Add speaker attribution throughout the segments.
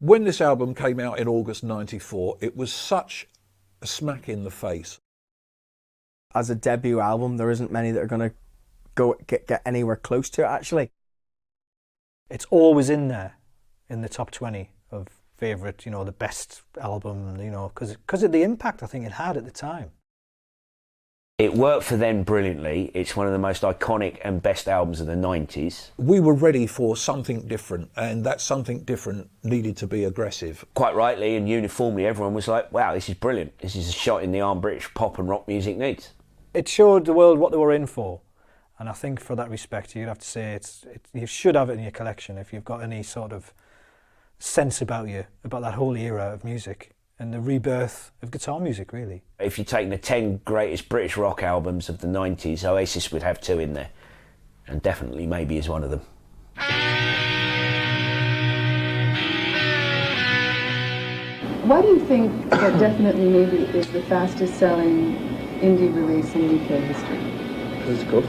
Speaker 1: When this album came out in August '94, it was such a smack in the face.
Speaker 2: As a debut album, there isn't many that are going to get anywhere close to it, actually.
Speaker 3: It's always in there, in the top 20 of favourite, you know, the best album, you know, because of the impact I think it had at the time.
Speaker 4: It worked for them brilliantly. It's one of the most iconic and best albums of the 90s.
Speaker 1: We were ready for something different, and that something different needed to be aggressive.
Speaker 4: Quite rightly and uniformly, everyone was like, wow, this is brilliant. This is a shot in the arm British pop and rock music needs.
Speaker 3: It showed the world what they were in for. And I think for that respect, you'd have to say you should have it in your collection if you've got any sort of sense about you, about that whole era of music and the rebirth of guitar music, really.
Speaker 4: If you're taking the 10 greatest British rock albums of the 90s, Oasis would have 2 in there. And definitely Maybe is one of them.
Speaker 5: Why do you think that Definitely Maybe is the fastest selling indie release in UK history?
Speaker 1: Because it's good.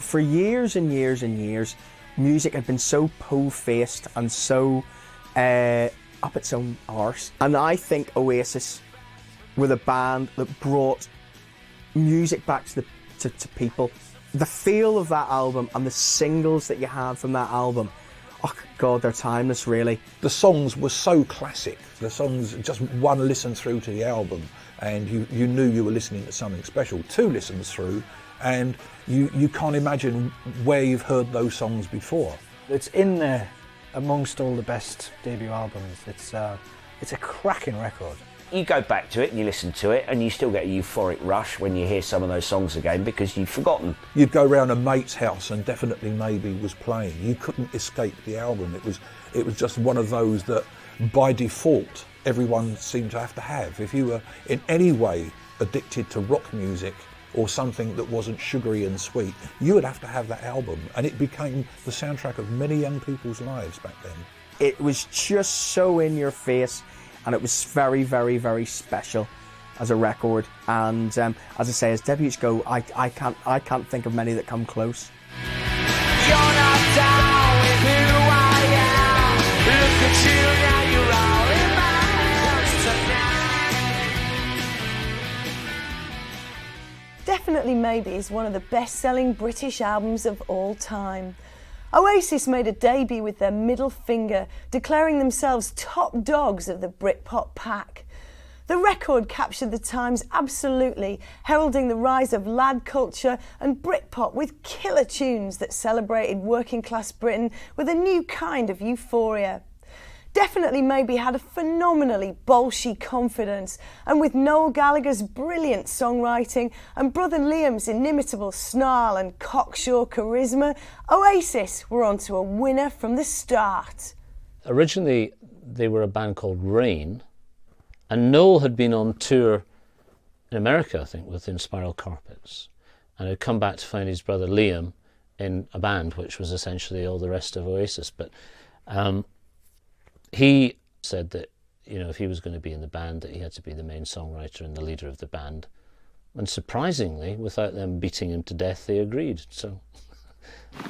Speaker 2: For years and years and years, music had been so po-faced and so up its own arse. And I think Oasis were the band that brought music back to people. The feel of that album and the singles that you had from that album, oh God, they're timeless, really.
Speaker 1: The songs were so classic. The songs, just one listen through to the album and you knew you were listening to something special. 2 listens through and you can't imagine where you've heard those songs before.
Speaker 3: It's in there amongst all the best debut albums. It's a cracking record.
Speaker 4: You go back to it and you listen to it and you still get a euphoric rush when you hear some of those songs again because you've forgotten.
Speaker 1: You'd go round a mate's house and Definitely Maybe was playing. You couldn't escape the album. It was just one of those that by default everyone seemed to have. If you were in any way addicted to rock music or something that wasn't sugary and sweet, you would have to have that album, and it became the soundtrack of many young people's lives back then.
Speaker 2: It was just so in your face, and it was very, very, very special as a record. And as I say, as debuts go, I can't think of many that come close.
Speaker 6: You're not down with who I am. Look at you now, you're all in my hands tonight.
Speaker 7: Definitely Maybe is one of the best-selling British albums of all time. Oasis made a debut with their middle finger, declaring themselves top dogs of the Britpop pack. The record captured the times absolutely, heralding the rise of lad culture and Britpop with killer tunes that celebrated working-class Britain with a new kind of euphoria. Definitely Maybe had a phenomenally bolshy confidence, and with Noel Gallagher's brilliant songwriting and brother Liam's inimitable snarl and cocksure charisma, Oasis were onto a winner from the start.
Speaker 8: Originally they were a band called Rain, and Noel had been on tour in America, I think, with Spiral Carpets, and had come back to find his brother Liam in a band which was essentially all the rest of Oasis. But he said that, you know, if he was going to be in the band, that he had to be the main songwriter and the leader of the band. And surprisingly, without them beating him to death, they agreed. So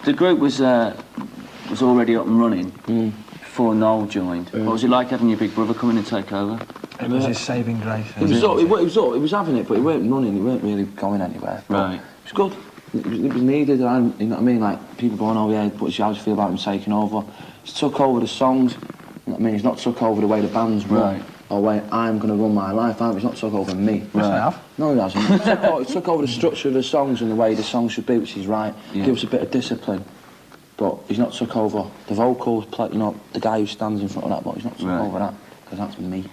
Speaker 9: the group was already up and running before Noel joined. What was it like having your big brother come in and take over?
Speaker 10: It was his saving grace.
Speaker 9: He was having it, but he weren't running. He weren't really going anywhere. Right. It was good. It was needed. You know what I mean? Like people going, "Oh yeah, but how do you feel about him taking over?" He's took over the songs. You know what I mean? He's not took over the way the band's run. Or way I'm going to run my life. He's not took over me.
Speaker 10: Yes, I have.
Speaker 9: No, he hasn't. He took over the structure of the songs and the way the songs should be, which is right. Yeah. Gives a bit of discipline. But he's not took over the vocals, the guy who stands in front of that, but he's not took over that, because that's me.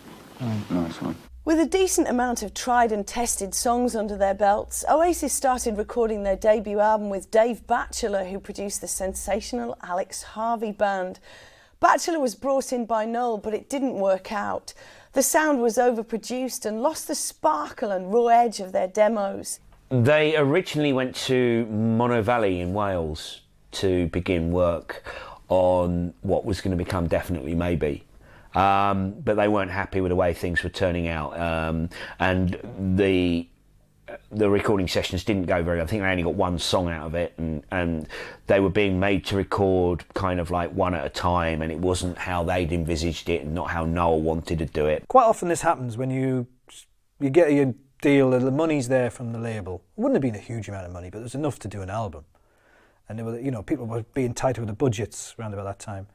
Speaker 9: Nice one.
Speaker 7: With a decent amount of tried and tested songs under their belts, Oasis started recording their debut album with Dave Batchelor, who produced the sensational Alex Harvey Band. Batchelor was brought in by Noel, but it didn't work out. The sound was overproduced and lost the sparkle and raw edge of their demos.
Speaker 4: They originally went to Mono Valley in Wales to begin work on what was going to become Definitely Maybe. But they weren't happy with the way things were turning out. And the recording sessions didn't go very well. I think they only got one song out of it, and they were being made to record kind of like one at a time, and it wasn't how they'd envisaged it and not how Noel wanted to do it.
Speaker 3: Quite often this happens when you get your deal, the money's there from the label. It wouldn't have been a huge amount of money, but it was enough to do an album. And there were, people were being tighter with the budgets around about that time.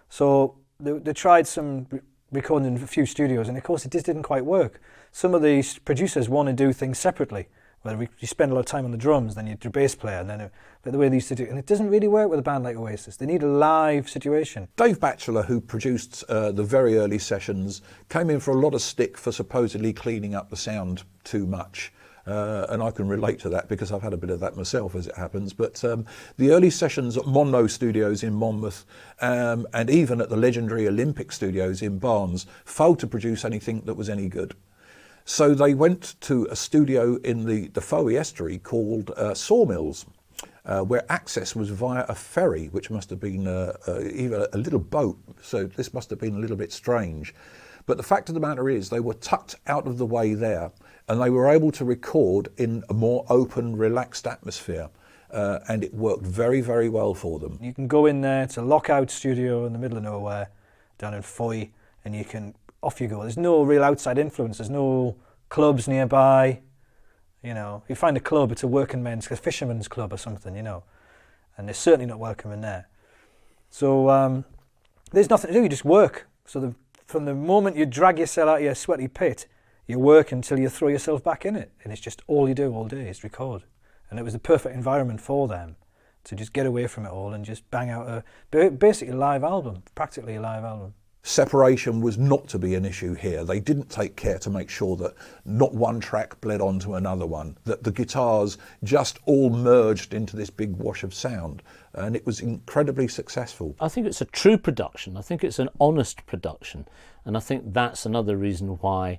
Speaker 3: So they tried some recording in a few studios, and of course it just didn't quite work. Some of the producers want to do things separately, where you spend a lot of time on the drums, then you do bass player, and then the way they used to do it. And it doesn't really work with a band like Oasis. They need a live situation.
Speaker 1: Dave Batchelor, who produced the very early sessions, came in for a lot of stick for supposedly cleaning up the sound too much. And I can relate to that because I've had a bit of that myself, as it happens. But the early sessions at Mono Studios in Monmouth and even at the legendary Olympic Studios in Barnes failed to produce anything that was any good. So they went to a studio in the Fowey Estuary called Sawmills, where access was via a ferry, which must have been even a little boat. So this must have been a little bit strange. But the fact of the matter is they were tucked out of the way there, and they were able to record in a more open, relaxed atmosphere. And it worked very, very well for them.
Speaker 3: You can go in there, it's a lockout studio in the middle of nowhere, down in Fowey, and off you go. There's no real outside influence, there's no clubs nearby. You find a club, it's a working men's, a fisherman's club or something, and they're certainly not welcome in there. So there's nothing to do, you just work. So from the moment you drag yourself out of your sweaty pit, you work until you throw yourself back in it. And it's just all you do all day is record. And it was the perfect environment for them to just get away from it all and just bang out basically a live album, practically a live album.
Speaker 1: Separation was not to be an issue here. They didn't take care to make sure that not one track bled onto another one, that the guitars just all merged into this big wash of sound. And it was incredibly successful.
Speaker 8: I think it's a true production. I think it's an honest production. And I think that's another reason why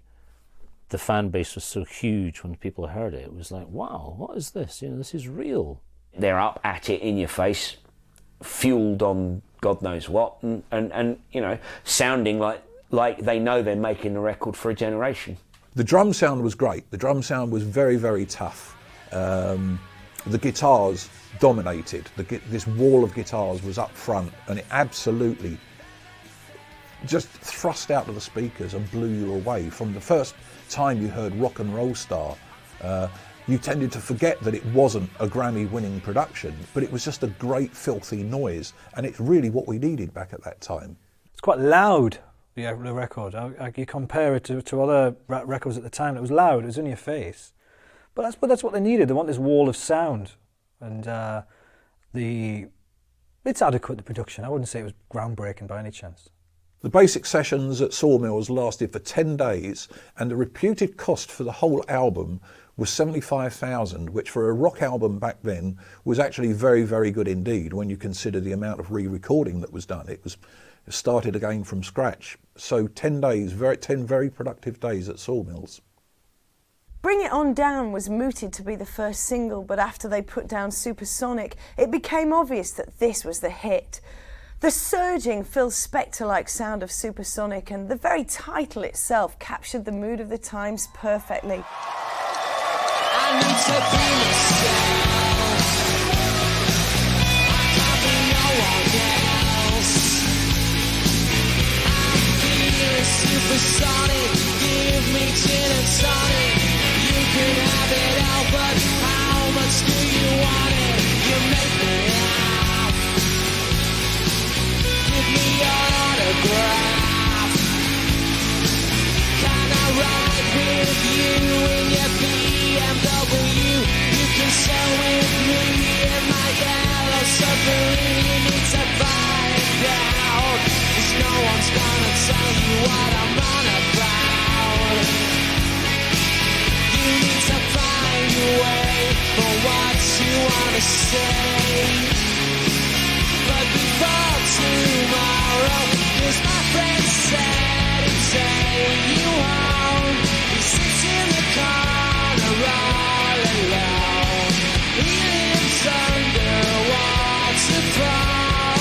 Speaker 8: the fan base was so huge when people heard it. It was like, wow, what is this? This is real.
Speaker 4: They're up at it in your face, fueled on God knows what, and sounding like they know they're making a record for a generation.
Speaker 1: The drum sound was great. The drum sound was very, very tough. The guitars dominated. This wall of guitars was up front, and it absolutely just thrust out of the speakers and blew you away. From the first time you heard Rock and Roll Star, you tended to forget that it wasn't a Grammy-winning production, but it was just a great, filthy noise, and it's really what we needed back at that time.
Speaker 3: It's quite loud, the record. You compare it to other records at the time, it was loud, it was in your face. But that's what they needed. They want this wall of sound, and it's adequate, the production. I wouldn't say it was groundbreaking by any chance.
Speaker 1: The basic sessions at Sawmills lasted for 10 days, and the reputed cost for the whole album was $75,000, which for a rock album back then was actually very, very good indeed when you consider the amount of re-recording that was done. It started again from scratch. So 10 days, 10 very productive days at Sawmills.
Speaker 7: Bring It On Down was mooted to be the first single, but after they put down Supersonic, it became obvious that this was the hit. The surging Phil Spector-like sound of Supersonic and the very title itself captured the mood of the times perfectly.
Speaker 6: need to be myself. I can't be no one else. I'm feeling supersonic. Give me gin and tonic. You can have it all, but how much do you want it? You make me laugh. Give me your autograph. Can I ride with you in your BMW? You can sail with me in my yellow submarine. You need to find out, 'cause no one's gonna tell you what I'm on about. You need to find a way for what you wanna say. But before tomorrow, 'cause my friend said he'd take you home. He sits in the corner all alone. He lives under waterfall.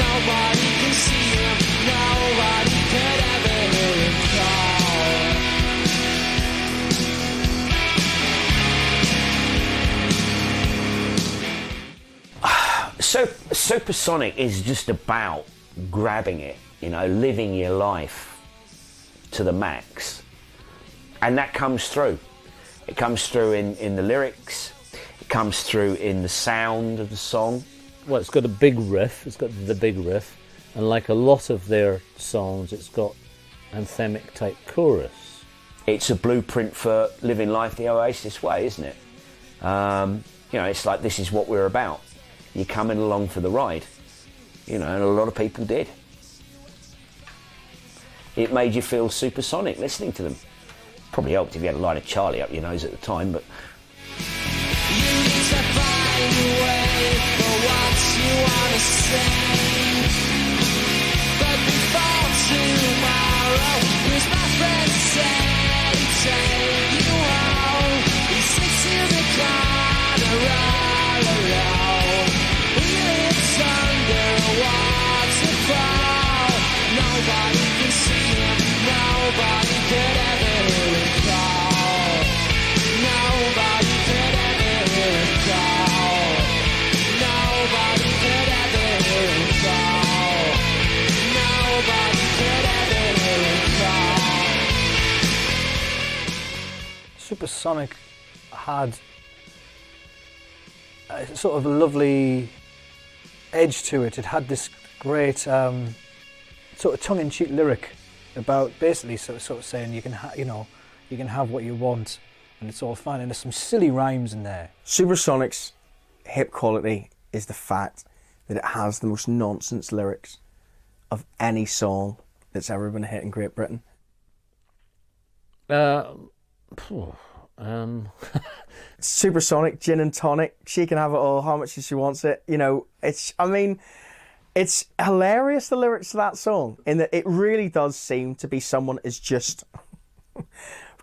Speaker 6: Nobody can see him, nobody could ever hear him call.
Speaker 4: So Supersonic is just about grabbing it, you know, living your life to the max, and that comes through. It comes through in the lyrics. It comes through in the sound of the song.
Speaker 8: Well, it's got a big riff. It's got the big riff, and like a lot of their songs, it's got anthemic type chorus.
Speaker 4: It's a blueprint for living life the Oasis way, isn't it? You know, it's like, this is what we're about. You're coming along for the ride, you know, and a lot of people did. It made you feel supersonic listening to them. Probably helped if you had a line of Charlie up your nose at the time, but...
Speaker 6: You need to find a way for what you want to say. But before tomorrow, 'cause my friend said he'd take you home. He sits in the corner all alone. He lives under a waterfall. Nobody can see him, nobody could ever hear him call. Nobody could ever hear him call. Nobody could ever hear him call. Nobody could ever hear him call.
Speaker 3: Supersonic had a sort of a lovely edge to it. It had this great sort of tongue-in-cheek lyric about basically sort of saying you can you can have what you want and it's all fine. And there's some silly rhymes in there.
Speaker 2: Supersonic's hip quality is the fact that it has the most nonsense lyrics of any song that's ever been a hit in Great Britain. Supersonic, gin and tonic, she can have it all, how much she wants it. You know, it's hilarious, the lyrics to that song, in that it really does seem to be someone is just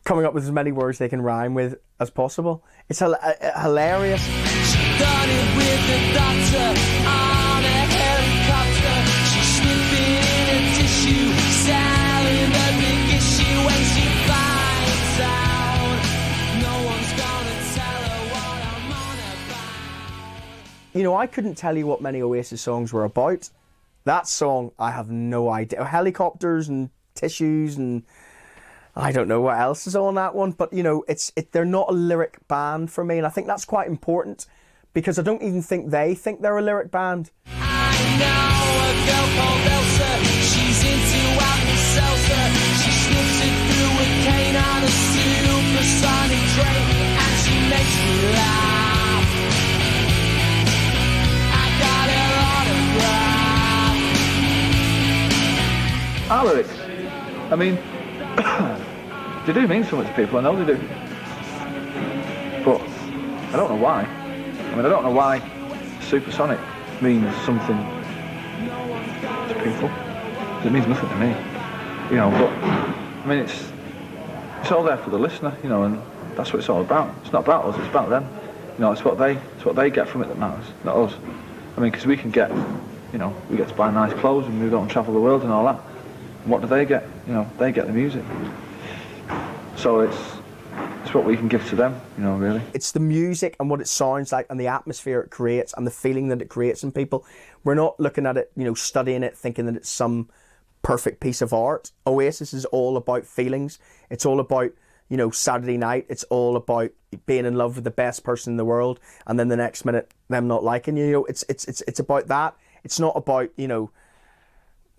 Speaker 2: coming up with as many words they can rhyme with as possible. It's hilarious.
Speaker 6: She done it with the doctor on a helicopter. She's sniffing in a tissue, selling the big issue when she finds out. No one's gonna tell her what I'm on about.
Speaker 2: You know, I couldn't tell you what many Oasis songs were about. That song, I have no idea. Helicopters and tissues and I don't know what else is on that one, but you know, they're not a lyric band for me, and I think that's quite important because I don't even think they think they're a lyric band.
Speaker 6: I know a girl called Elsa. She's into Alka-Seltzer. She sniffs it through a cane on a supersonic train, and she makes me laugh. I got her autograph.
Speaker 10: Our lyrics, I mean, they do mean so much to people, I know they do. But I don't know why. I mean, I don't know why Supersonic means something to people. It means nothing to me, you know, but I mean, it's all there for the listener, you know, and that's what it's all about. It's not about us, it's about them. You know, it's what they get from it that matters, not us. I mean, because we can get, you know, we get to buy nice clothes and we go and travel the world and all that. And what do they get? You know, they get the music. So it's what we can give to them, you know, really.
Speaker 2: It's the music and what it sounds like and the atmosphere it creates and the feeling that it creates in people. We're not looking at it, you know, studying it, thinking that it's some perfect piece of art. Oasis is all about feelings. It's all about, you know, Saturday night. It's all about being in love with the best person in the world, and then the next minute them not liking you. You know, it's about that. It's not about, you know,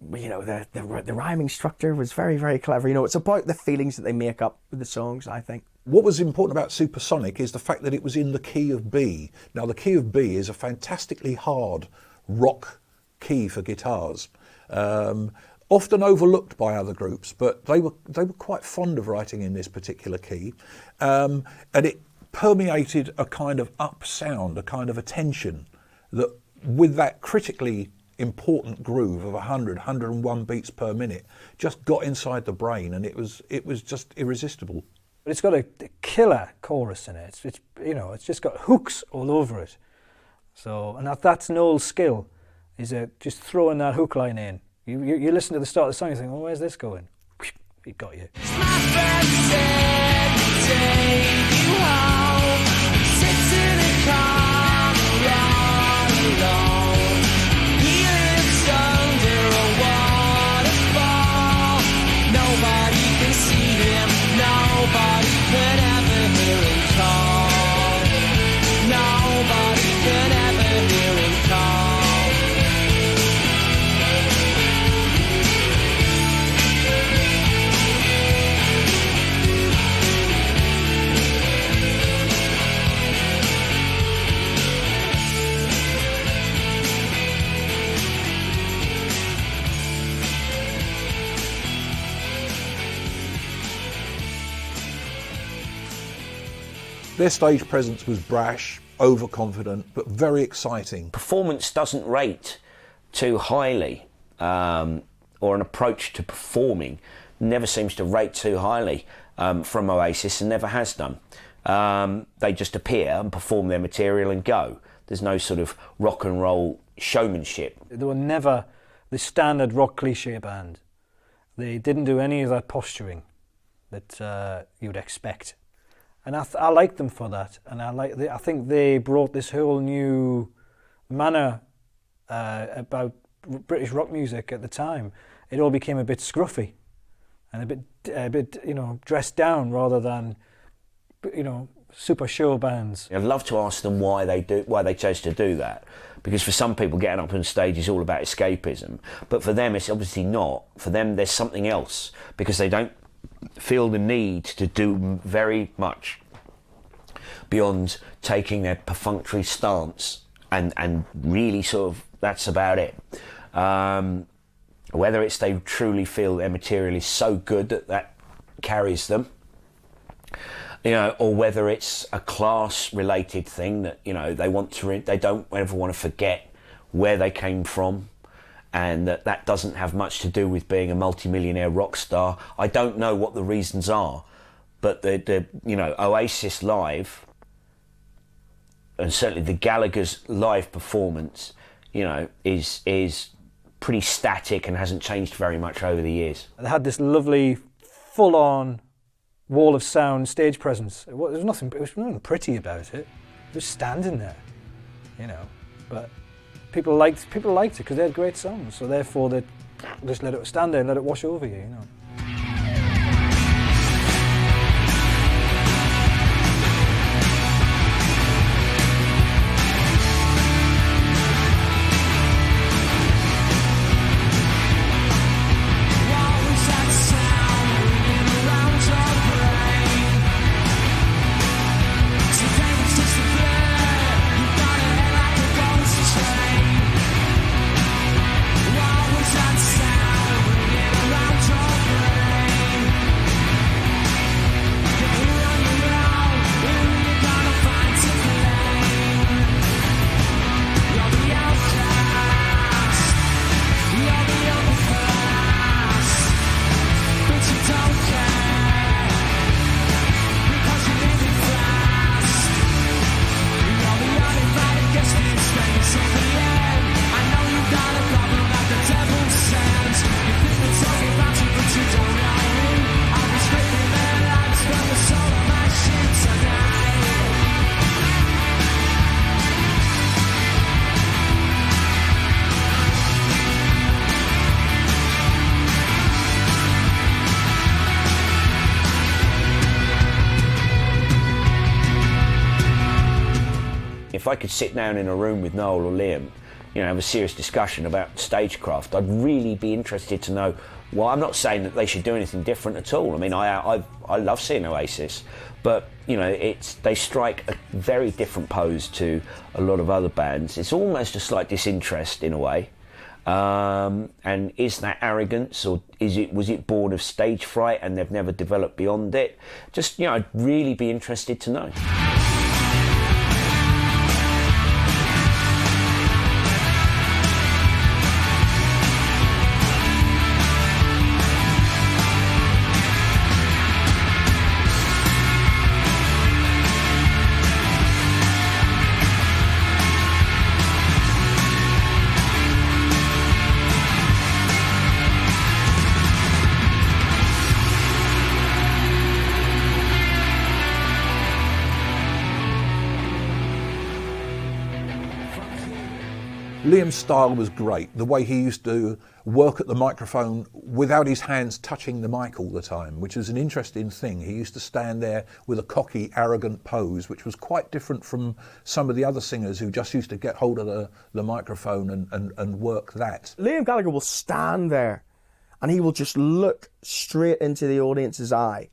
Speaker 2: the rhyming structure was very, very clever. You know, it's about the feelings that they make up with the songs, I think.
Speaker 1: What was important about Supersonic is the fact that it was in the key of B. Now, the key of B is a fantastically hard rock key for guitars. Often overlooked by other groups, but they were quite fond of writing in this particular key. And it permeated a kind of up sound, a kind of a tension that, with that critically important groove of 101 beats per minute, just got inside the brain, and it was just irresistible.
Speaker 3: But it's got a killer chorus in it. It's you know, it's just got hooks all over it. So, and that's Noel's skill, is just throwing that hook line in. You listen to the start of the song, you think, well, where's this going? He got you.
Speaker 6: My friend said to take you home, sits in a car all alone. He lives under a waterfall. Nobody can see him, nobody could ever hear him call. Nobody could ever hear him call.
Speaker 1: Their stage presence was brash, overconfident, but very exciting.
Speaker 4: Performance doesn't rate too highly, or an approach to performing never seems to rate too highly from Oasis, and never has done. They just appear and perform their material and go. There's no sort of rock and roll showmanship.
Speaker 3: They were never the standard rock cliche band. They didn't do any of that posturing that you would expect. And I like them for that, and I think they brought this whole new manner about British rock music at the time. It all became a bit scruffy and a bit you know, dressed down rather than, you know, super show bands.
Speaker 4: I'd love to ask them why they chose to do that, because for some people getting up on stage is all about escapism, but for them it's obviously not. For them there's something else, because they don't feel the need to do very much beyond taking their perfunctory stance and really sort of that's about it. Whether it's they truly feel their material is so good that carries them, you know, or whether it's a class related thing that, you know, they don't ever want to forget where they came from, and that doesn't have much to do with being a multi-millionaire rock star. I don't know what the reasons are, but the you know, Oasis live, and certainly the Gallagher's live performance, you know, is pretty static and hasn't changed very much over the years.
Speaker 3: They had this lovely, full-on wall of sound stage presence. There was nothing pretty about it. Just standing there, you know. But people liked it because they had great songs. So therefore, they just let it stand there and let it wash over you, you know.
Speaker 6: Around your
Speaker 4: if I could sit down in a room with Noel or Liam, you know, have a serious discussion about stagecraft, I'd really be interested to know. Well, I'm not saying that they should do anything different at all. I mean, I love seeing Oasis, but you know, they strike a very different pose to a lot of other bands. It's almost a slight disinterest in a way. And is that arrogance, or was it born of stage fright and they've never developed beyond it? Just, you know, I'd really be interested to know.
Speaker 1: Liam's style was great. The way he used to work at the microphone without his hands touching the mic all the time, which was an interesting thing. He used to stand there with a cocky, arrogant pose, which was quite different from some of the other singers who just used to get hold of the microphone and work that.
Speaker 2: Liam Gallagher will stand there and he will just look straight into the audience's eye.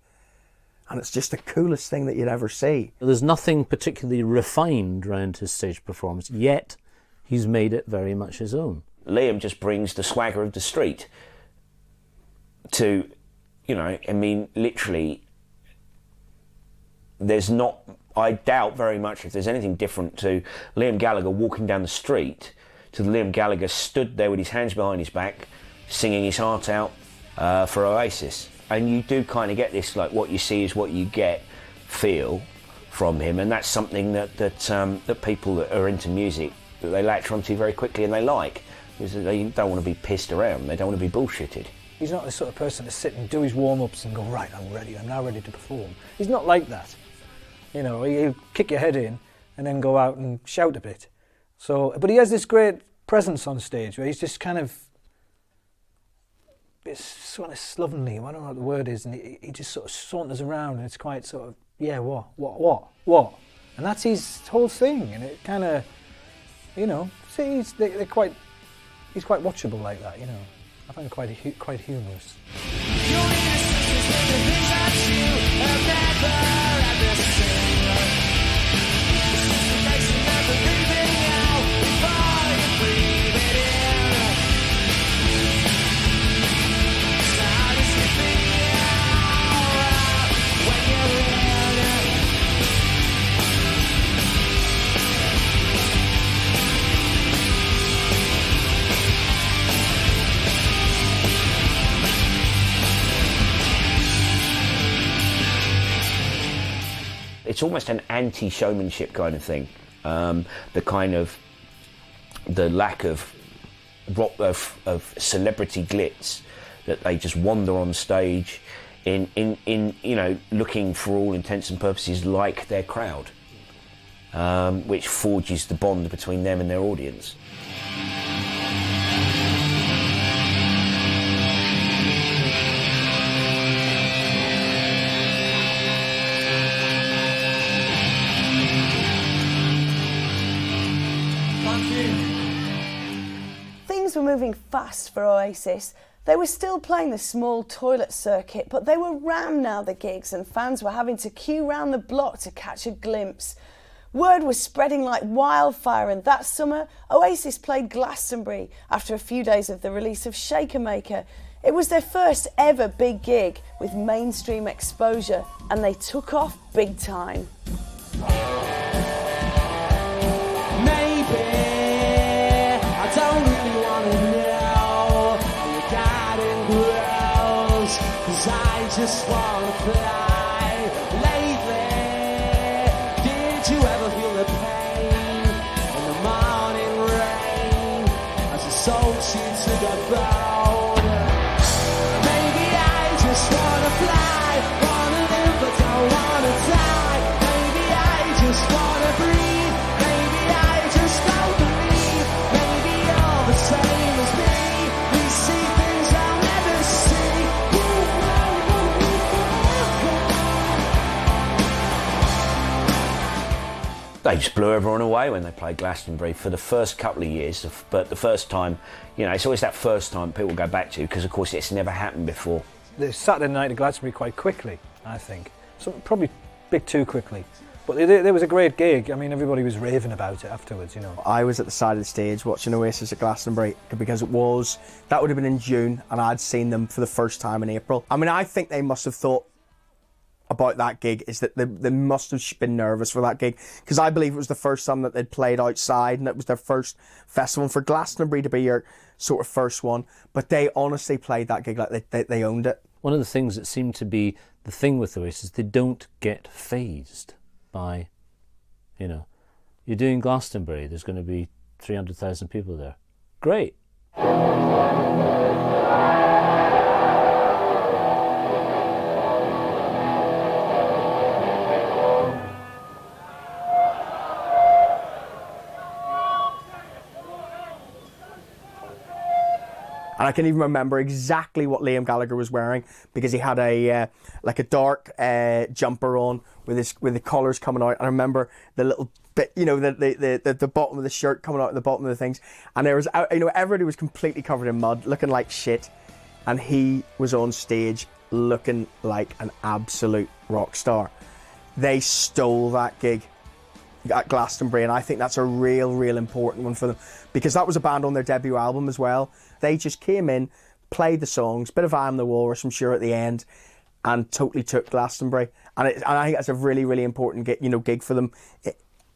Speaker 2: And it's just the coolest thing that you'd ever see.
Speaker 8: There's nothing particularly refined around his stage performance, yet he's made it very much his own.
Speaker 4: Liam just brings the swagger of the street to, you know, I mean, literally, I doubt very much if there's anything different to Liam Gallagher walking down the street to the Liam Gallagher stood there with his hands behind his back, singing his heart out for Oasis. And you do kind of get this, like, what you see is what you get feel from him, and that's something that people that are into music, that they latch onto very quickly and they like, because they don't want to be pissed around, they don't want to be bullshitted.
Speaker 3: He's not the sort of person to sit and do his warm-ups and go, right, I'm ready, I'm now ready to perform. He's not like that. You know, he'll kick your head in and then go out and shout a bit. So, but he has this great presence on stage where he's just kind of, it's sort of slovenly, I don't know what the word is, and he just sort of saunters around and it's quite sort of, yeah, what? And that's his whole thing, and it kind of, you know, see, he's quite watchable like that, you know. I find it quite humorous.
Speaker 4: It's almost an anti-showmanship kind of thing. The lack of celebrity glitz, that they just wander on stage in you know, looking for all intents and purposes like their crowd, which forges the bond between them and their audience.
Speaker 7: Things were moving fast for Oasis. They were still playing the small toilet circuit, but they were rammed now, the gigs, and fans were having to queue round the block to catch a glimpse. Word was spreading like wildfire, and that summer, Oasis played Glastonbury after a few days of the release of Shakermaker. It was their first ever big gig with mainstream exposure, and they took off big time.
Speaker 6: Just wanna fly lately. Did you ever feel the pain in the morning rain as it soaks you to the bone? Maybe I just wanna fly, wanna live but don't wanna die. Maybe I just wanna breathe. Maybe I just don't believe. Maybe you're the same as me. We see things I'll never see.
Speaker 4: they just blew everyone away when they played Glastonbury for the first couple of years. But the first time, you know, it's always that first time people go back to, because of course it's never happened before.
Speaker 3: They Saturday night at Glastonbury quite quickly, I think. So probably a bit too quickly. But there was a great gig. I mean, everybody was raving about it afterwards, you know.
Speaker 2: I was at the side of the stage watching Oasis at Glastonbury because that would have been in June, and I'd seen them for the first time in April. I mean, I think they must have thought about that gig is that they must have been nervous for that gig, because I believe it was the first time that they'd played outside, and it was their first festival. And for Glastonbury to be your sort of first one, but they honestly played that gig like they owned it.
Speaker 8: One of the things that seemed to be the thing with Oasis, they don't get fazed by, you know, you're doing Glastonbury, there's going to be 300,000 people there. Great.
Speaker 2: And I can even remember exactly what Liam Gallagher was wearing, because he had a like a dark jumper on with the collars coming out. And I remember the little bit, you know, the bottom of the shirt coming out at the bottom of the things. And there was, you know, everybody was completely covered in mud, looking like shit. And he was on stage looking like an absolute rock star. They stole that gig at Glastonbury, and I think that's a real important one for them, because that was a band on their debut album as well. They just came in, played the songs, bit of I Am the Walrus, I'm sure, at the end, and totally took Glastonbury. And I think that's a really important gig for them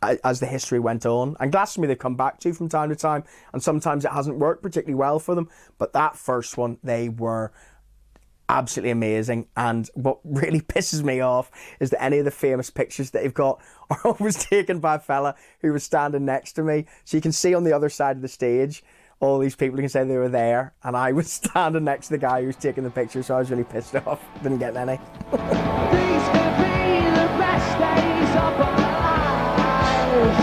Speaker 2: as the history went on. And Glastonbury they've come back to from time to time, and sometimes it hasn't worked particularly well for them. But that first one, they were absolutely amazing. And what really pisses me off is that any of the famous pictures that they've got are always taken by a fella who was standing next to me. So you can see on the other side of the stage all these people who can say they were there, and I was standing next to the guy who was taking the picture, so I was really pissed off. Didn't get any.
Speaker 6: These could be the best days of our lives,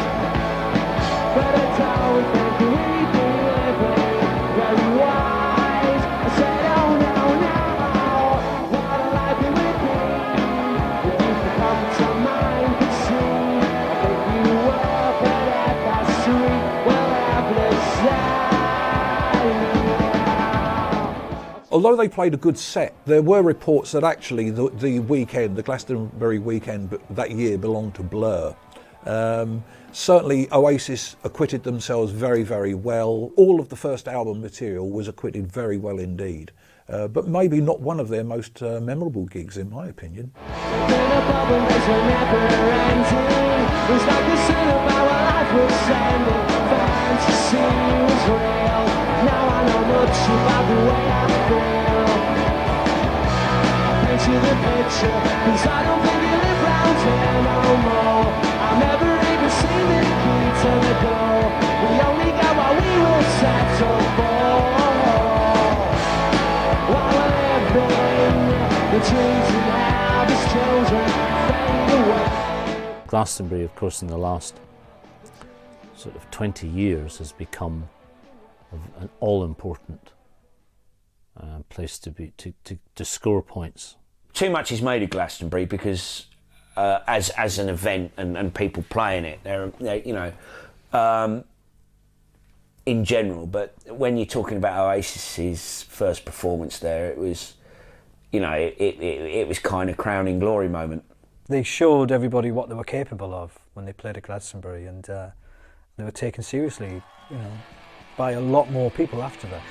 Speaker 6: but I don't think we'd be living very wise. I said, oh no, what a life it would be if you could come to mind could see. I think you were, but at that sweet, well, hapless side.
Speaker 1: Although they played a good set, there were reports that actually the weekend, the Glastonbury weekend that year, belonged to Blur. Certainly Oasis acquitted themselves very well. All of the first album material was acquitted very well indeed. But maybe not one of their most memorable gigs, in my opinion.
Speaker 6: Now I know much about the way I feel. I'll paint you the picture, cause I don't think you live round here no more. I've never even seen the key to the door. We only got what we were settled for. While we're living, the trees we have as children fade away.
Speaker 8: Glastonbury, of course, in the last sort of 20 years has become an all-important place to score points.
Speaker 4: Too much is made of Glastonbury because as an event and people playing it, they're you know, in general. But when you're talking about Oasis's first performance there, it was, you know, it was kind of crowning glory moment.
Speaker 3: They showed everybody what they were capable of when they played at Glastonbury, and they were taken seriously, you know, by a lot more people after that.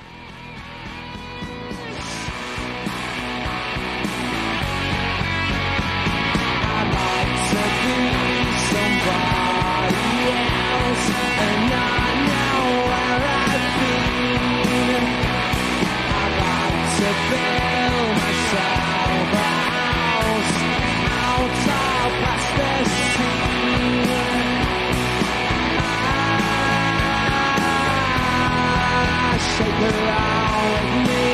Speaker 6: I'd like to be somebody else, and I know where I've been. I'd like to build myself a house out of plasticine. Shake around with me.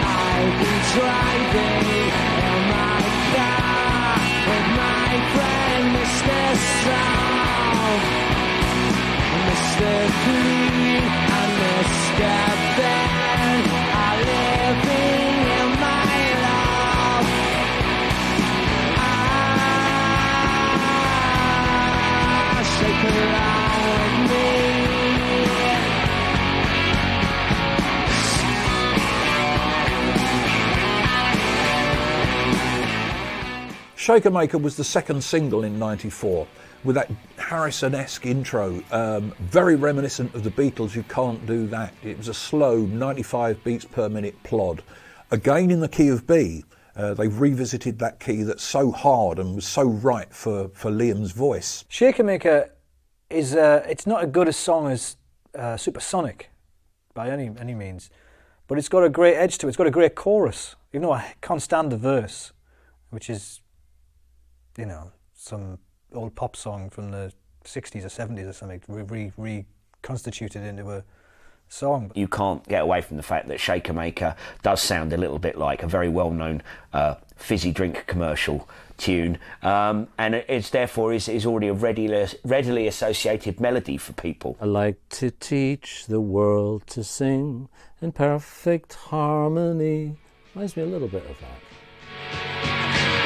Speaker 6: I've been driving in my car with my friend Mr. Sound, Mr. Green and Mr. Ben are living in my love.
Speaker 1: Shakermaker was the second single in '94 with that Harrison-esque intro, very reminiscent of the Beatles' You Can't Do That. It was a slow 95 beats per minute plod. Again in the key of B, they've revisited that key that's so hard and was so right for Liam's voice.
Speaker 3: Shakermaker is, it's not as good a song as Supersonic by any means, but it's got a great edge to it. It's got a great chorus, even though I can't stand the verse, which is, you know, some old pop song from the 60s or 70s or something, reconstituted into a song. You can't get away from the fact that Shakermaker does sound a little bit like a very well-known fizzy drink commercial tune, and it's therefore is already a readily associated melody for people.
Speaker 8: I like to teach the world to sing in perfect harmony. Reminds me a little bit of that.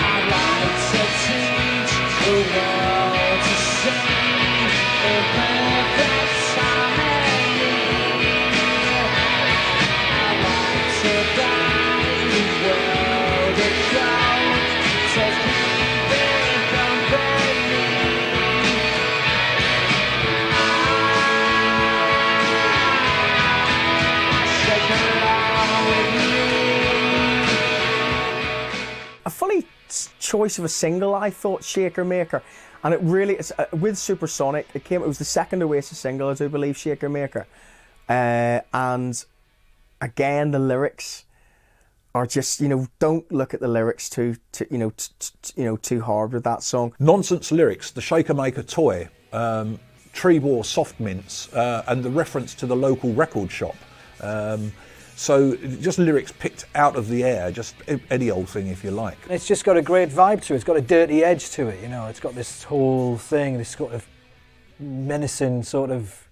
Speaker 6: I'd like to teach the world to sing in perfect harmony. I'd like to guide the world of gold to keep it company. Shake along with me.
Speaker 2: A funny choice of a single, I thought, Shakermaker, and it really is with Supersonic. It was the second Oasis single, I do believe, Shakermaker, and again the lyrics are just, you know, don't look at the lyrics too hard with that song.
Speaker 1: Nonsense lyrics, the Shakermaker toy, Trebor soft mints, and the reference to the local record shop. So just lyrics picked out of the air, just any old thing if you like.
Speaker 3: It's just got a great vibe to it. It's got a dirty edge to it, you know. It's got this whole thing, this sort of menacing sort of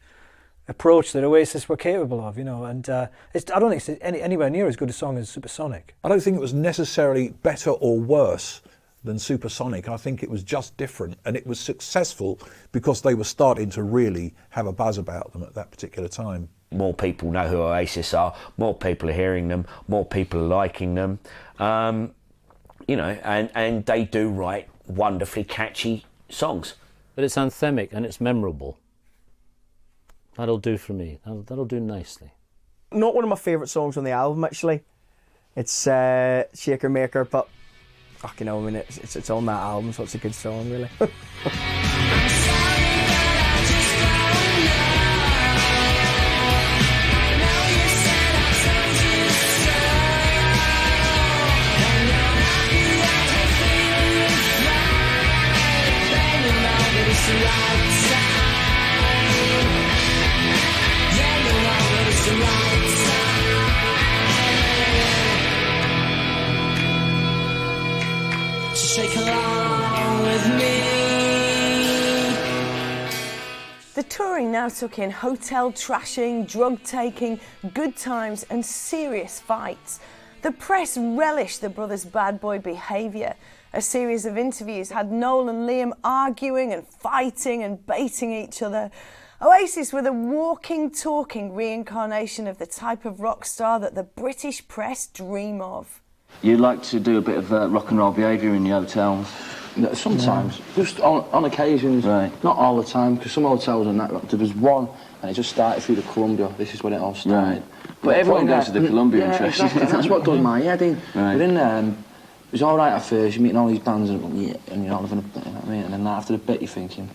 Speaker 3: approach that Oasis were capable of, you know. And I don't think it's anywhere near as good a song as Supersonic.
Speaker 1: I don't think it was necessarily better or worse than Supersonic. I think it was just different, and it was successful because they were starting to really have a buzz about them at that particular time.
Speaker 4: More people know who Oasis are, more people are hearing them, more people are liking them, you know, and they do write wonderfully catchy songs.
Speaker 8: But it's anthemic and it's memorable. That'll do for me. That'll do nicely.
Speaker 2: Not one of my favourite songs on the album, actually. It's Shakermaker, but you know, I mean, it's on that album, so it's a good song, really.
Speaker 6: Shake along with me.
Speaker 7: The touring now took in hotel trashing, drug taking, good times and serious fights. The press relished the brothers' bad boy behaviour. A series of interviews had Noel and Liam arguing and fighting and baiting each other. Oasis were the walking, talking reincarnation of the type of rock star that the British press dream of.
Speaker 9: You like to do a bit of rock and roll behaviour in your hotels?
Speaker 10: Sometimes, just on occasions, right. Not all the time, because some hotels are that. There was one, and it just started through the Columbia. This is when it all started.
Speaker 9: Right. But everyone goes to the Columbia
Speaker 10: yeah,
Speaker 9: interest.
Speaker 10: Exactly. That's what does my head in.
Speaker 9: Right.
Speaker 10: But in there, it was all right at first. You're meeting all these bands, and you're not having a, you know what I mean? And then after a bit, you're thinking.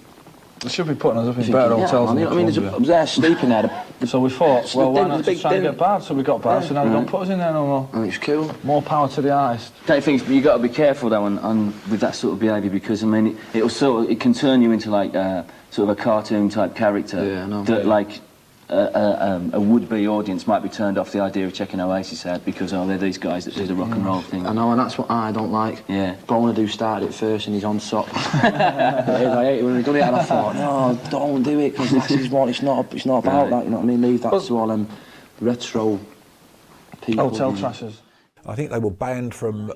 Speaker 11: They should be putting us up in better hotels than
Speaker 10: I was there sleeping there.
Speaker 11: So we thought, well, why not just try and get bad? So we got bad, so now they don't put us in there no more.
Speaker 10: And it's cool.
Speaker 11: More power to the artist.
Speaker 9: Don't think you got to be careful though, with that sort of behaviour, because I mean, it can turn you into like sort of a cartoon type character.
Speaker 10: Yeah, I know.
Speaker 9: That like a would-be audience might be turned off the idea of checking Oasis out because they're these guys that do the rock and roll thing.
Speaker 10: I know, and that's what I don't like.
Speaker 9: Yeah.
Speaker 10: Bonadu started it first and he's on top. I hate it when he done it, and I thought, no, don't do it, because this is what it's not about that. You know what I mean? Leave that to all them retro people.
Speaker 11: Hotel trashers.
Speaker 1: I think they were banned from,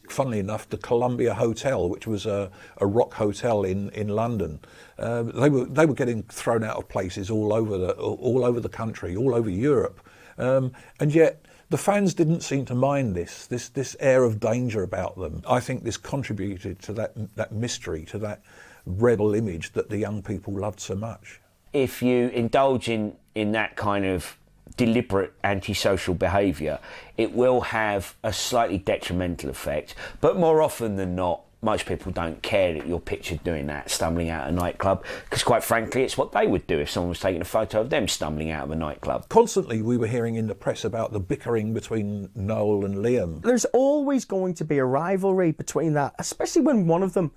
Speaker 1: funnily enough, the Columbia Hotel, which was a rock hotel in London. They were getting thrown out of places all over the country, all over Europe, and yet The fans didn't seem to mind this air of danger about them. I think this contributed to that mystery, to that rebel image that the young people loved so much.
Speaker 4: If you indulge in that kind of deliberate antisocial behaviour, it will have a slightly detrimental effect. But more often than not, most people don't care that you're pictured doing that, stumbling out of a nightclub, because quite frankly, it's what they would do if someone was taking a photo of them stumbling out of a nightclub.
Speaker 1: Constantly we were hearing in the press about the bickering between Noel and Liam.
Speaker 2: There's always going to be a rivalry between that, especially when one of them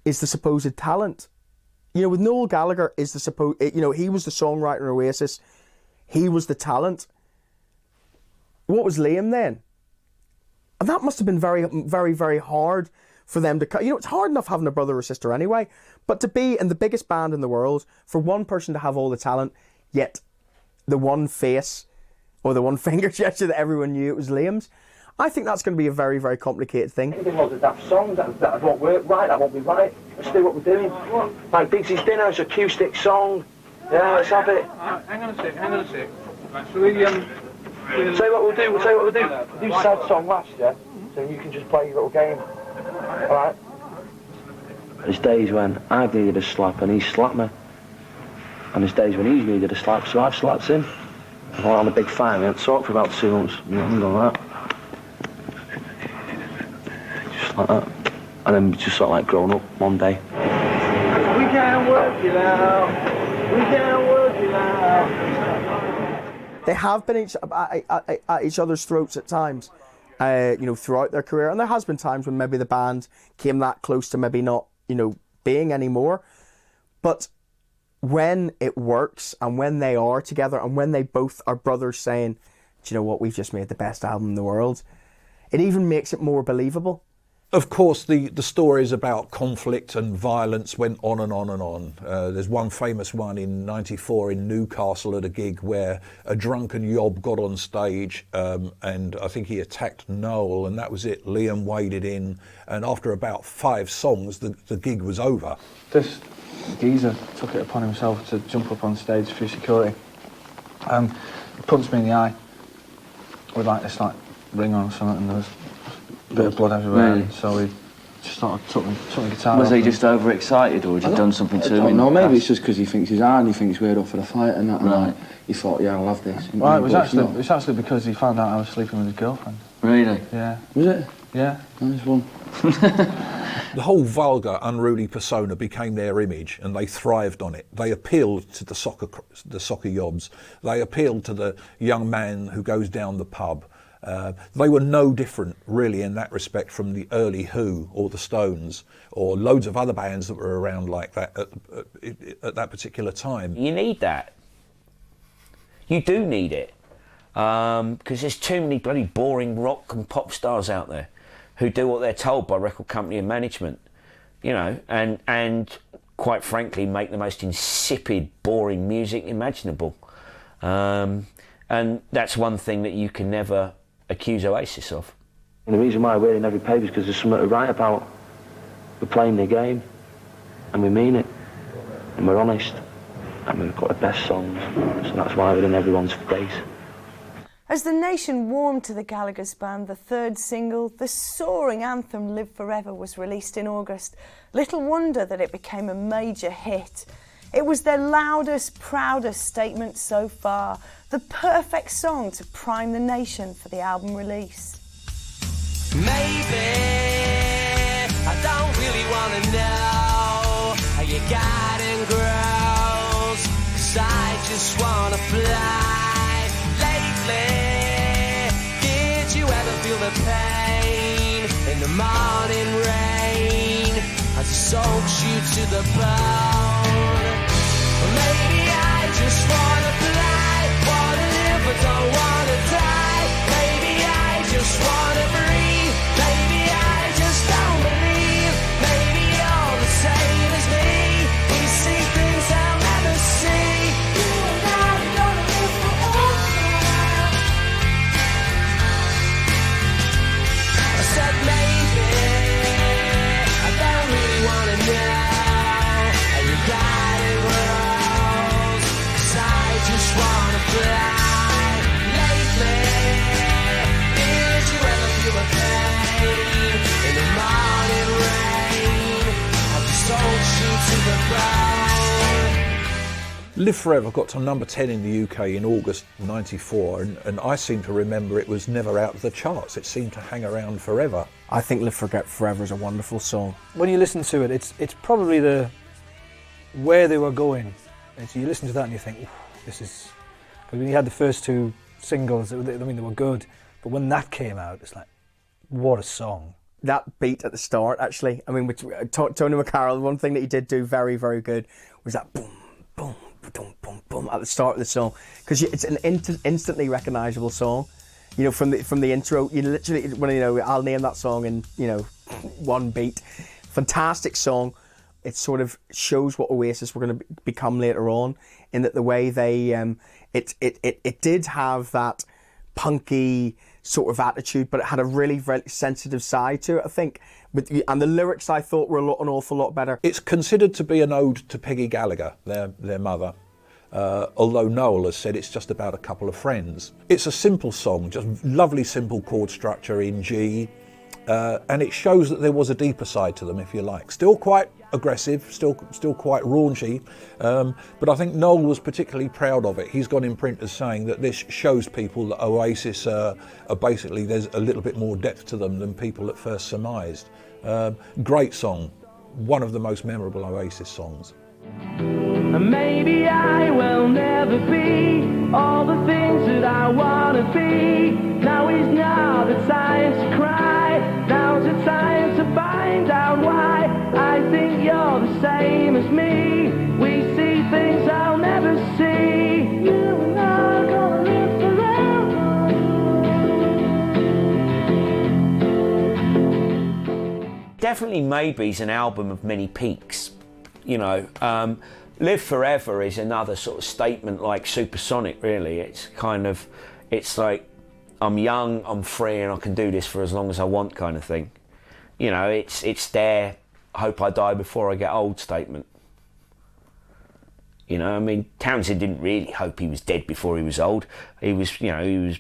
Speaker 2: is the supposed talent. You know, with Noel Gallagher is the supposed, you know, he was the songwriter in Oasis, he was the talent. What was Liam then? And that must have been very, very, very hard for them to, you know, it's hard enough having a brother or sister anyway, but to be in the biggest band in the world, for one person to have all the talent, yet the one face or the one finger gesture that everyone knew it was Liam's, I think that's going to be a very, very complicated thing.
Speaker 9: Anything was a daft song, that won't work right, that won't be right. Let's do what we're doing. What? Like Digsy's Dinner, it's an acoustic song. Yeah, let's have it.
Speaker 10: Hang on a sec. Right, so we,
Speaker 9: Say what we'll do, we'll do sad song last, yeah? So you can just play your little game. Alright? There's days when I've needed a slap and he's slapped me. And there's days when he's needed a slap, so I've slapped him. I went on a big fight, we haven't talked for about 2 months. Nothing like that. Just like that. And then we just sort of like grown up one day. We can't work it out. We can't work it out.
Speaker 2: They have been at each other's throats at times, you know, throughout their career. And there has been times when maybe the band came that close to maybe not, you know, being anymore. But when it works and when they are together and when they both are brothers saying, do you know what, we've just made the best album in the world, it even makes it more believable.
Speaker 1: Of course, the stories about conflict and violence went on and on and on. There's one famous one in '94 in Newcastle at a gig where a drunken yob got on stage and I think he attacked Noel, and that was it. Liam waded in, and after about 5 songs, the gig was over.
Speaker 10: This geezer took it upon himself to jump up on stage for security. He punched me in the eye with like this ring on or something, and there was a bit of blood everywhere. Really? So he just sort of took the guitar.
Speaker 9: Was he just overexcited, or had you done something to him? No, maybe it's just because he thinks he's hard and he thinks we're up for the fight and that. Right. And he thought, yeah, I'll have this.
Speaker 10: Well, it was actually because he found out I was sleeping with his girlfriend.
Speaker 9: Really?
Speaker 10: Yeah.
Speaker 9: Was it?
Speaker 10: Yeah.
Speaker 9: Nice one.
Speaker 1: The whole vulgar, unruly persona became their image, and they thrived on it. They appealed to the soccer yobs. They appealed to the young man who goes down the pub. They were no different, really, in that respect from the early Who or the Stones or loads of other bands that were around like that at that particular time.
Speaker 4: You need that. You do need it. Because there's too many bloody boring rock and pop stars out there who do what they're told by record company and management, you know, and quite frankly make the most insipid, boring music imaginable. And that's one thing that you can never accuse Oasis of.
Speaker 9: And the reason why we're in every paper is because there's something to write about. We're playing the game, and we mean it, and we're honest, and we've got the best songs, so that's why we're in everyone's face.
Speaker 7: As the nation warmed to the Gallagher's band, the third single, the soaring anthem Live Forever, was released in August. Little wonder that it became a major hit. It was their loudest, proudest statement so far, the perfect song to prime the nation for the album release.
Speaker 6: Maybe I don't really want to know how your garden grows, 'cause I just want to fly. Lately, did you ever feel the pain in the morning rain as it soaks you to the bone? Maybe I just wanna fly, wanna live but don't wanna die. Maybe I just wanna breathe, maybe I just don't believe. Maybe you're the same as me, we see things I'll never see. You and I are gonna live forever. I said maybe I don't really wanna know how you
Speaker 1: Live Forever got to number 10 in the UK in August '94, and I seem to remember it was never out of the charts. It seemed to hang around forever.
Speaker 2: I think Live Forever is a wonderful song.
Speaker 3: When you listen to it, it's probably where they were going. And so you listen to that and you think, this is... Because when you had the first two singles, they were good, but when that came out, it's like, what a song.
Speaker 2: That beat at the start, actually, I mean, Tony McCarroll, one thing that he did do very, very good was that boom, boom, boom, boom, boom at the start of the song, because it's an instantly recognisable song. You know, from the intro, you literally, I'll name that song in, one beat. Fantastic song. It sort of shows what Oasis were going to become later on, in that the way they, it did have that punky sort of attitude, but it had a really very sensitive side to it, I think. And the lyrics, I thought, were an awful lot better.
Speaker 1: It's considered to be an ode to Peggy Gallagher, their mother, although Noel has said it's just about a couple of friends. It's a simple song, just lovely simple chord structure in G, and it shows that there was a deeper side to them, if you like. Still quite aggressive, still quite raunchy, but I think Noel was particularly proud of it. He's gone in print as saying that this shows people that Oasis are basically, there's a little bit more depth to them than people at first surmised. Great song, one of the most memorable Oasis songs.
Speaker 6: Maybe I will never be all the things that I want to be. Now is not the time to cry. Now's the time to find out why. I think you're the same as me. We see things I'll never see. You and I are gonna live forever.
Speaker 4: Definitely Maybe's an album of many peaks, Live Forever is another sort of statement like Supersonic, really. It's like, I'm young, I'm free, and I can do this for as long as I want kind of thing. It's their hope I die before I get old statement. Townsend didn't really hope he was dead before he was old. He was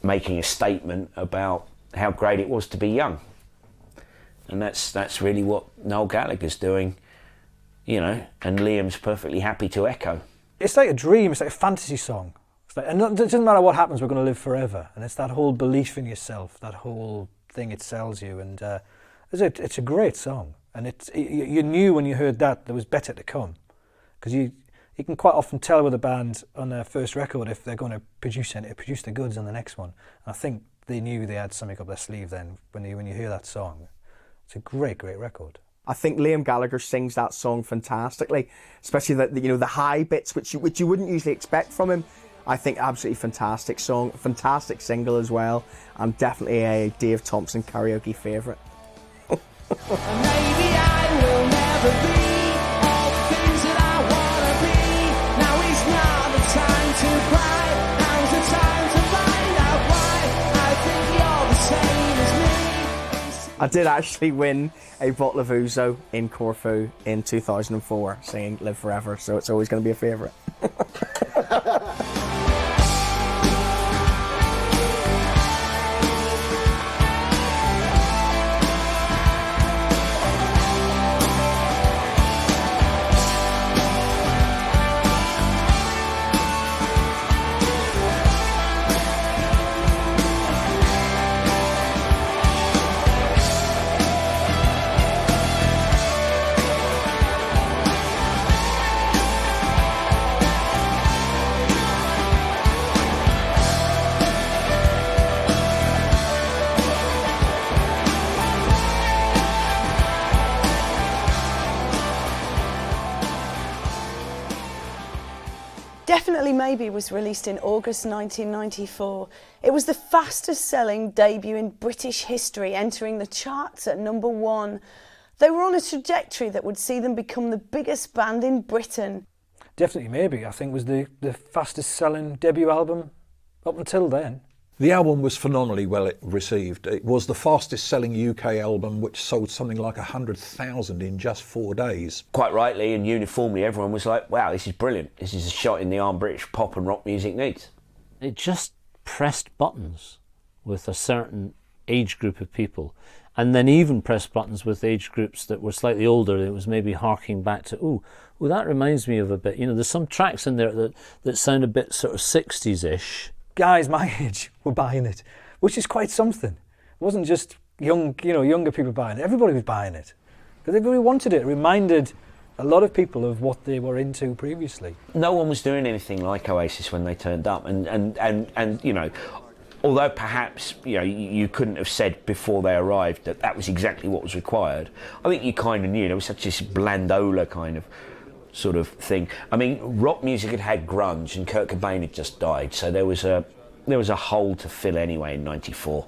Speaker 4: making a statement about how great it was to be young. And that's really what Noel Gallagher's doing. And Liam's perfectly happy to echo.
Speaker 3: It's like a dream, it's like a fantasy song. And it doesn't matter what happens, we're going to live forever. And it's that whole belief in yourself, that whole thing it sells you. And it's a great song. And you knew when you heard that there was better to come. Because you can quite often tell with a band on their first record if they're going to produce the goods on the next one. And I think they knew they had something up their sleeve then when you hear that song. It's a great, great record.
Speaker 2: I think Liam Gallagher sings that song fantastically, especially the high bits, which you wouldn't usually expect from him. I think absolutely fantastic song, fantastic single as well, and definitely a Dave Thompson karaoke favourite.
Speaker 6: Maybe I will never be all the things that I want to be. Now is not the time to cry. Now's the time to find out why. I think you're the same as me.
Speaker 2: I did actually win a bottle of Ouzo in Corfu in 2004, singing Live Forever, so it's always going to be a favourite.
Speaker 7: Definitely Maybe was released in August 1994. It was the fastest selling debut in British history, entering the charts at #1. They were on a trajectory that would see them become the biggest band in Britain.
Speaker 3: Definitely Maybe, I think, was the fastest selling debut album up until then.
Speaker 1: The album was phenomenally well received. It was the fastest selling UK album, which sold something like 100,000 in just 4 days.
Speaker 4: Quite rightly and uniformly, everyone was like, wow, this is brilliant. This is a shot in the arm British pop and rock music needs.
Speaker 8: It just pressed buttons with a certain age group of people. and then even press buttons with age groups that were slightly older. It was maybe harking back to, oh, well, that reminds me of a bit, there's some tracks in there that sound a bit sort of 60s-ish.
Speaker 3: Guys my age were buying it, which is quite something. It wasn't just younger people buying it. Everybody was buying it because everybody wanted it. It reminded a lot of people of what they were into previously.
Speaker 4: No one was doing anything like Oasis when they turned up, and although perhaps you couldn't have said before they arrived that was exactly what was required, I think you kind of knew. There was such this blandola kind of sort of thing. I mean, rock music had grunge, and Kurt Cobain had just died, so there was a hole to fill anyway in '94,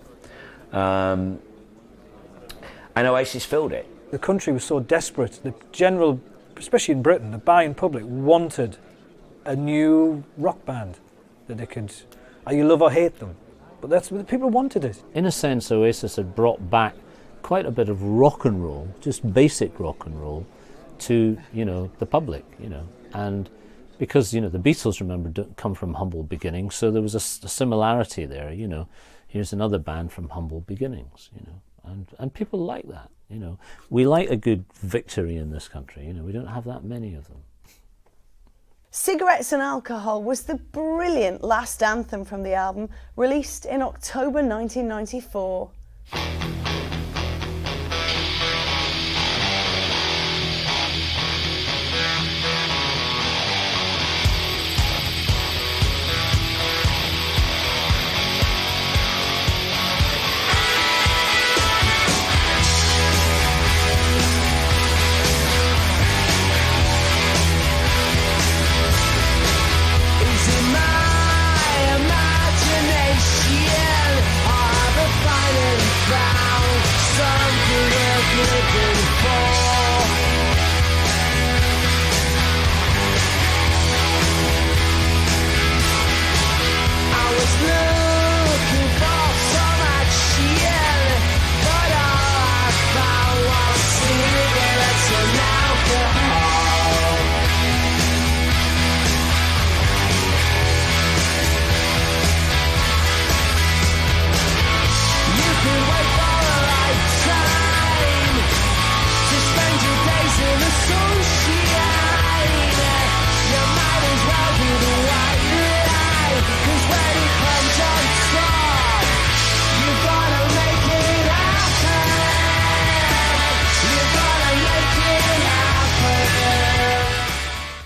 Speaker 4: and Oasis filled it.
Speaker 3: The country was so desperate. The general, especially in Britain, the buying public wanted a new rock band that they could either love or hate them. But that's what people wanted it.
Speaker 8: In a sense, Oasis had brought back quite a bit of rock and roll, just basic rock and roll, to the public, and because the Beatles, remember, come from humble beginnings, so there was a similarity there. Here's another band from humble beginnings, and people like that. We like a good victory in this country. We don't have that many of them.
Speaker 7: Cigarettes and Alcohol was the brilliant last anthem from the album, released in October 1994.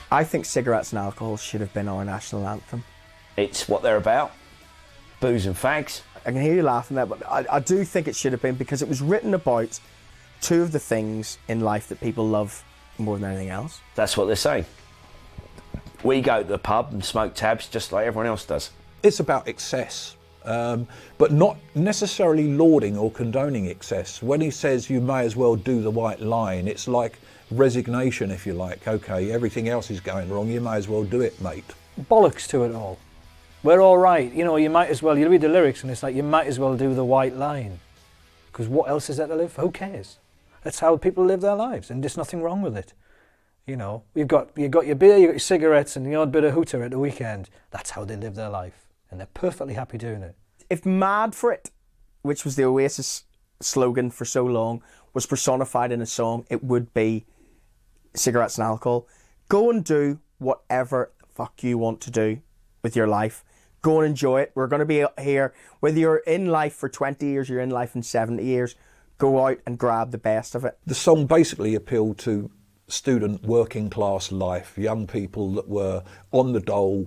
Speaker 2: I think Cigarettes and Alcohol should have been our national anthem.
Speaker 4: It's what they're about. Booze and fags.
Speaker 2: I can hear you laughing there, but I do think it should have been, because it was written about two of the things in life that people love more than anything else.
Speaker 4: That's what they're saying. We go to the pub and smoke tabs just like everyone else does.
Speaker 1: It's about excess, but not necessarily lauding or condoning excess. When he says you may as well do the white line, it's like resignation, if you like. Okay, everything else is going wrong, you may as well do it, mate.
Speaker 3: Bollocks to it all. We're all right. You might as well, you read the lyrics and it's like, you might as well do the white line. Because what else is there to live for? Who cares? That's how people live their lives, and there's nothing wrong with it. You've got your beer, you've got your cigarettes and the odd bit of hooter at the weekend. That's how they live their life, and they're perfectly happy doing it.
Speaker 2: If Mad for It, which was the Oasis slogan for so long, was personified in a song, it would be Cigarettes and Alcohol. Go and do whatever the fuck you want to do with your life. Go and enjoy it. We're going to be here, whether you're in life for 20 years, you're in life in 70 years, go out and grab the best of it.
Speaker 1: The song basically appealed to student working class life, young people that were on the dole,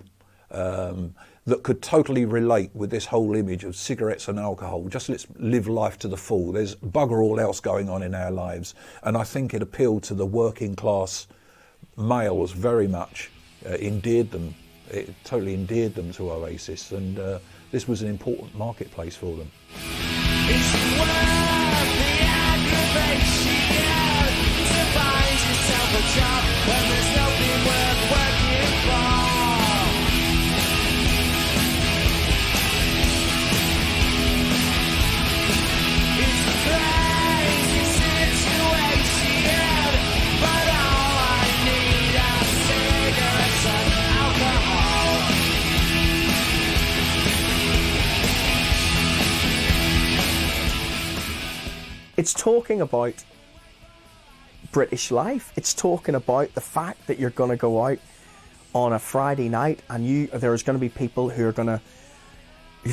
Speaker 1: that could totally relate with this whole image of cigarettes and alcohol. Just let's live life to the full. There's bugger all else going on in our lives. And I think it appealed to the working class males very much, it totally endeared them to Oasis, and this was an important marketplace for them.
Speaker 6: It's worth the aggravation to find yourself a job when there's nothing worth working for. It's a crazy situation, but all I need are cigarettes and alcohol.
Speaker 2: It's talking about British life. It's talking about the fact that you're going to go out on a Friday night and there's going to be people who are going to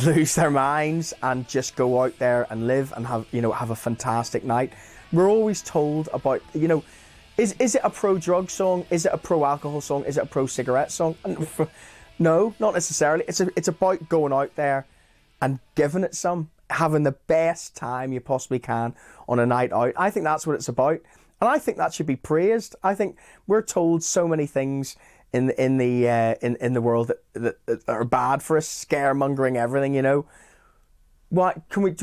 Speaker 2: lose their minds and just go out there and live and have a fantastic night. We're always told about, is it a pro-drug song? Is it a pro-alcohol song? Is it a pro-cigarette song? No, not necessarily. It's about going out there and giving it some, having the best time you possibly can on a night out. I think that's what it's about, and I think that should be praised. I think we're told so many things in the world that are bad for us, scaremongering everything. Do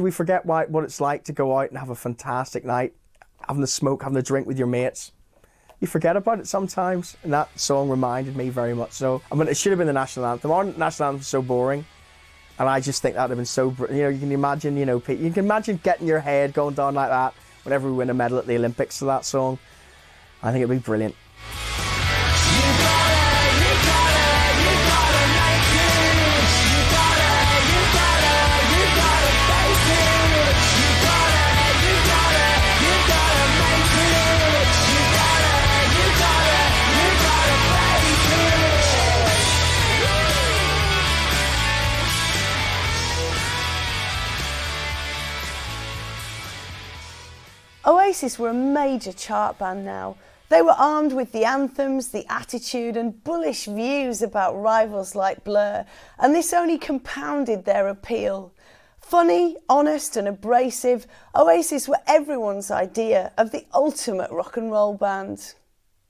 Speaker 2: we forget what it's like to go out and have a fantastic night, having the smoke, having the drink with your mates? You forget about it sometimes, and that song reminded me very much so. I mean, it should have been the national anthem. Our national anthem was so boring, and I just think that would have been so. You can imagine, Pete, you can imagine getting your head going down like that whenever we win a medal at the Olympics to that song. I think it'd be brilliant.
Speaker 7: Oasis were a major chart band now. They were armed with the anthems, the attitude and bullish views about rivals like Blur, and this only compounded their appeal. Funny, honest and abrasive, Oasis were everyone's idea of the ultimate rock and roll band.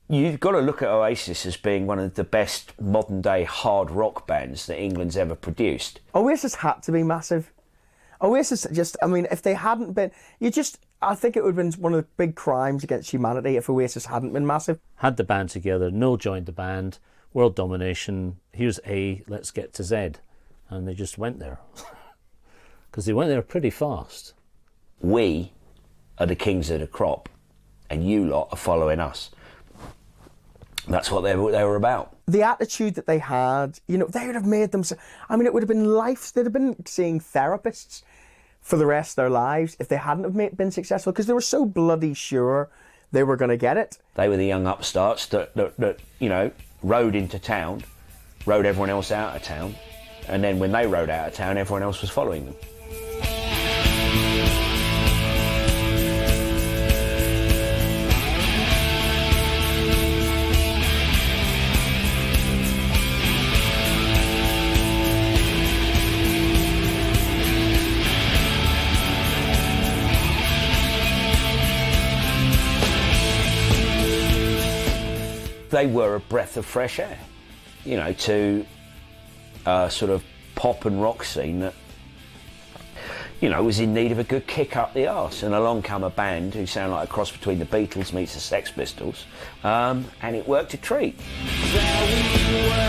Speaker 4: You've got to look at Oasis as being one of the best modern day hard rock bands that England's ever produced.
Speaker 2: Oasis had to be massive. Oasis if they hadn't been, I think it would have been one of the big crimes against humanity if Oasis hadn't been massive.
Speaker 8: Had the band together, Noel joined the band, world domination, here's A, let's get to Z. And they just went there. Because they went there pretty fast.
Speaker 4: We are the kings of the crop, and you lot are following us. That's what they were about.
Speaker 2: The attitude that they had, they would have made them... it would have been life. They'd have been seeing therapists for the rest of their lives if they hadn't have been successful, because they were so bloody sure they were going to get it.
Speaker 4: They were the young upstarts that rode into town, rode everyone else out of town, and then when they rode out of town, everyone else was following them. They were a breath of fresh air, to a sort of pop and rock scene that, was in need of a good kick up the arse. And along come a band who sound like a cross between the Beatles meets the Sex Pistols, and it worked a treat.
Speaker 6: There we were.